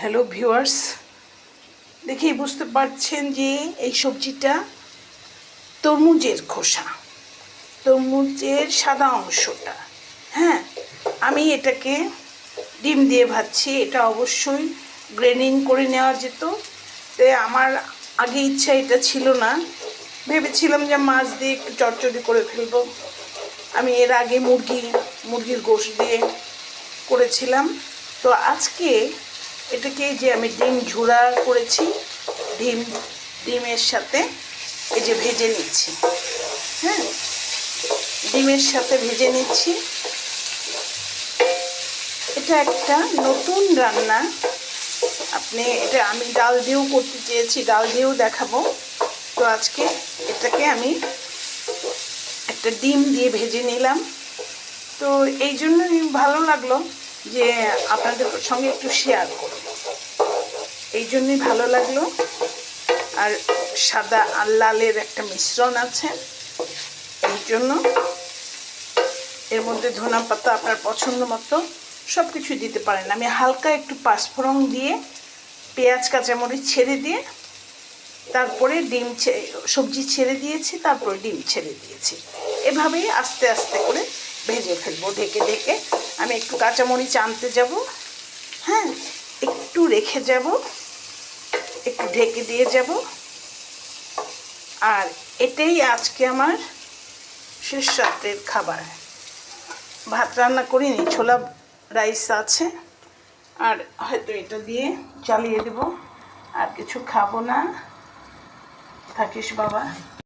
Hello viewers, দেখেই বুঝতে পারছেন যে এই সবজিটা তরমুজের খোসা, তরমুজের সাদা অংশটা। হ্যাঁ, আমি এটাকে ডিম দিয়ে ভাজছি। এটা অবশ্যই গ্রেনিং করে নেওয়া যেত। তাই আমার আগে ইচ্ছা এটা ছিল না, ভেবেছিলাম যে মাছ দিয়ে একটু চচ্চড়ি করে ফেলবো। আমি এর আগে মুরগির গোশত দিয়ে করেছিলাম। তো আজকে এটাকে যে আমি ডিম ঝুড়া করেছি, ডিমের সাথে এই যে ভেজে নিচ্ছি। হ্যাঁ, ডিমের সাথে ভেজে নিচ্ছি। এটা একটা নতুন রান্না। এটা আমি ডাল দিয়েও করতে চেয়েছি, ডাল দিয়েও দেখাবো। তো আজকে এটাকে আমি একটা ডিম দিয়ে ভেজে নিলাম। তো এই জন্যই ভালো লাগলো যে আপনাদের সঙ্গে একটু শেয়ার করব, এই জন্যই ভালো লাগলো। আর সাদা আর লালের একটা মিশ্রণ আছে, এই জন্য এর মধ্যে ধনা পাতা আপনার পছন্দ মতো সব কিছু দিতে পারেন। আমি হালকা একটু পাঁচফোড়ন দিয়ে, পেঁয়াজ কাঁচামরিচ ছেড়ে দিয়ে, তারপরে সবজি ছেড়ে দিয়েছি, তারপরে ডিম ছেড়ে দিয়েছি। এভাবেই আস্তে আস্তে করে ভেজে ফেলবো ঢেকে ঢেকে। আমি একটু কাঁচামরিচ আনতে যাব, হ্যাঁ, একটু রেখে যাব, একটু ঢেকে দিয়ে যাব। আর এটাই আজকে আমার শেষ রাতের খাবার। ভাত রান্না করিনি, ছোলা রাইস আছে, আর হয়তো এটা দিয়ে চালিয়ে দেব। আর কিছু খাবো না। থাকিস বাবা।